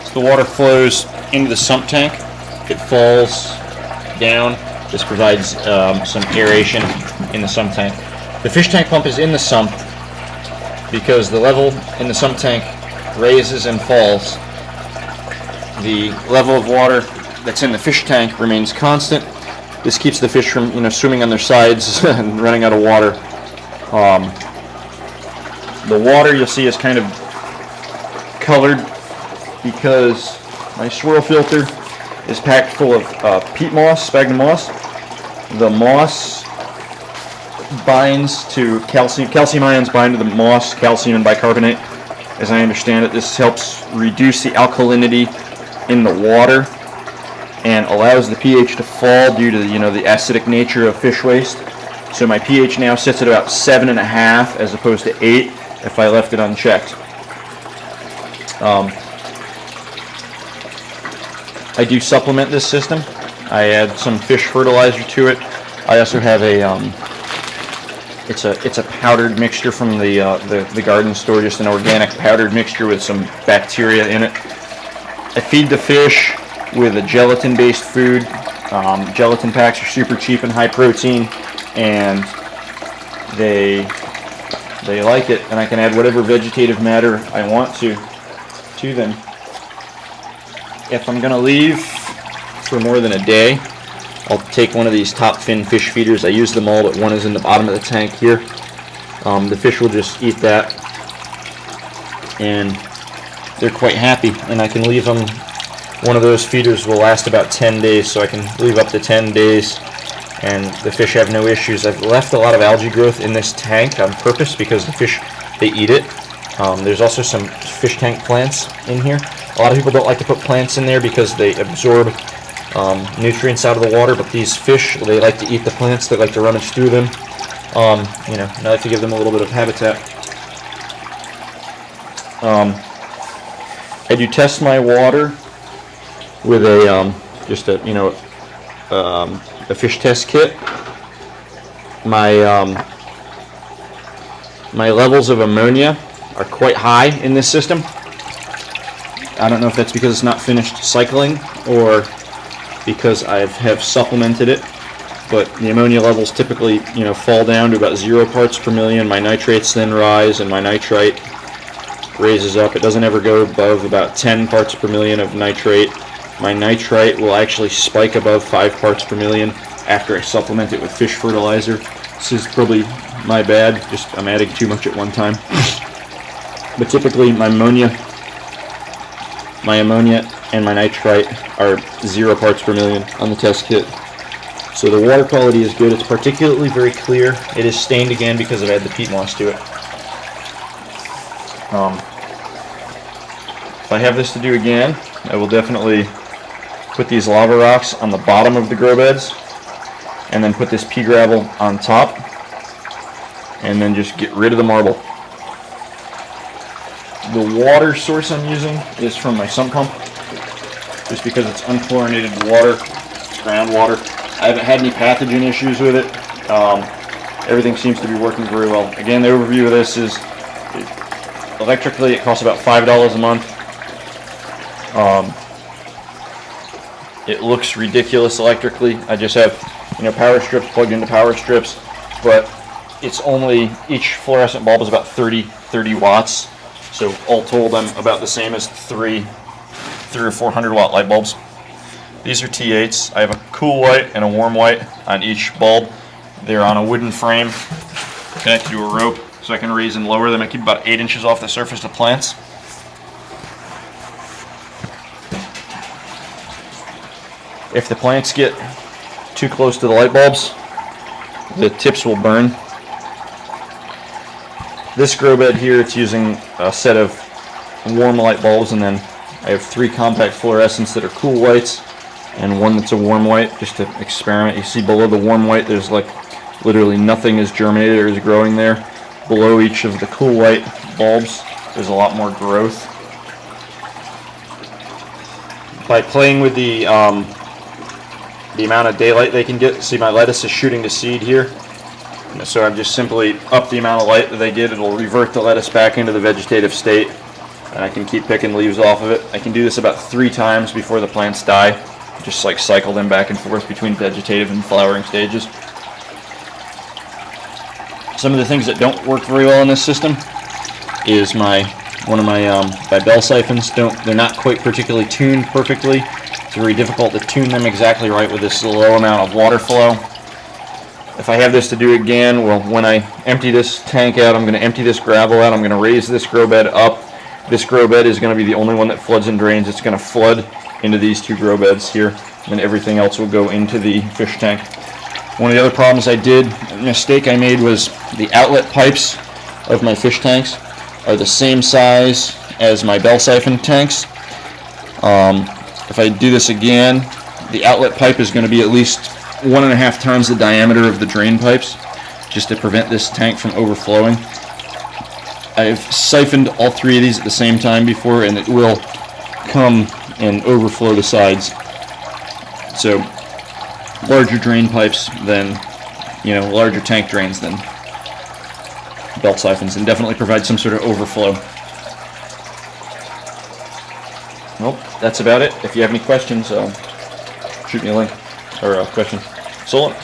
So the water flows into the sump tank. It falls down. This provides some aeration in the sump tank. The fish tank pump is in the sump because the level in the sump tank raises and falls. The level of water that's in the fish tank remains constant. This keeps the fish from, swimming on their sides and running out of water. The water you'll see is kind of colored because my swirl filter is packed full of peat moss, sphagnum moss. The moss binds to calcium. Calcium ions bind to the moss, calcium and bicarbonate. As I understand it, this helps reduce the alkalinity in the water and allows the pH to fall due to the acidic nature of fish waste. So my pH now sits at about 7.5 as opposed to 8 if I left it unchecked. I do supplement this system. I add some fish fertilizer to it. I also have it's a powdered mixture from the garden store, just an organic powdered mixture with some bacteria in it. I feed the fish with a gelatin-based food. Gelatin packs are super cheap and high protein, and they like it, and I can add whatever vegetative matter I want to them. If I'm going to leave for more than a day, I'll take one of these top fin fish feeders. I use them all, but one is in the bottom of the tank here. The fish will just eat that, and they're quite happy, and I can leave them. One of those feeders will last about 10 days, so I can leave up to 10 days, and the fish have no issues. I've left a lot of algae growth in this tank on purpose because the fish, they eat it. There's also some fish tank plants in here. A lot of people don't like to put plants in there because they absorb nutrients out of the water, but these fish, they like to eat the plants. They like to rummage through them. I like to give them a little bit of habitat. I do test my water with a fish test kit. My levels of ammonia are quite high in this system. I don't know if that's because it's not finished cycling or because I have supplemented it, but the ammonia levels typically fall down to about 0 parts per million. My nitrates then rise, and my nitrite raises up. It doesn't ever go above about 10 parts per million of nitrate. My nitrite will actually spike above 5 parts per million after I supplement it with fish fertilizer. This is probably my bad, just I'm adding too much at one time. But typically my ammonia and my nitrite are 0 parts per million on the test kit. So the water quality is good. It's particularly very clear. It is stained again because I've added the peat moss to it. If I have this to do again, I will definitely put these lava rocks on the bottom of the grow beds and then put this pea gravel on top and then just get rid of the marble. The water source I'm using is from my sump pump, just because it's unchlorinated water, it's groundwater. I haven't had any pathogen issues with it. Everything seems to be working very well. Again, the overview of this is electrically it costs about $5 a month. It looks ridiculous electrically. I just have power strips plugged into power strips, but it's only, each fluorescent bulb is about 30 watts. So all told, I'm about the same as three or 400 watt light bulbs. These are T8s. I have a cool white and a warm white on each bulb. They're on a wooden frame connected to a rope, so I can raise and lower them. I keep about 8 inches off the surface of plants. If the plants get too close to the light bulbs, the tips will burn. This grow bed here, it's using a set of warm light bulbs, and then I have 3 compact fluorescents that are cool whites and one that's a warm white, just to experiment. You see below the warm white there's like literally nothing is germinated or is growing there. Below each of the cool white bulbs there's a lot more growth. By playing with the amount of daylight they can get, see my lettuce is shooting to seed here. So I've just simply upped the amount of light that they get. It'll revert the lettuce back into the vegetative state. and I can keep picking leaves off of it. I can do this about 3 times before the plants die. Just like cycle them back and forth between vegetative and flowering stages. Some of the things that don't work very well in this system is one of my bell siphons. They're not quite particularly tuned perfectly. It's very difficult to tune them exactly right with this low amount of water flow. If I have this to do again, well, when I empty this tank out, I'm going to empty this gravel out. I'm going to raise this grow bed up. This grow bed is going to be the only one that floods and drains. It's going to flood into these 2 grow beds here, and everything else will go into the fish tank. One of the other problems I did, a mistake I made, was the outlet pipes of my fish tanks are the same size as my bell siphon tanks. If I do this again, the outlet pipe is going to be at least 1.5 times the diameter of the drain pipes, just to prevent this tank from overflowing. I've siphoned all 3 of these at the same time before, and it will come and overflow the sides. So larger drain pipes than, larger tank drains than bell siphons, and definitely provide some sort of overflow. Well, that's about it. If you have any questions, shoot me a link or a question. So long.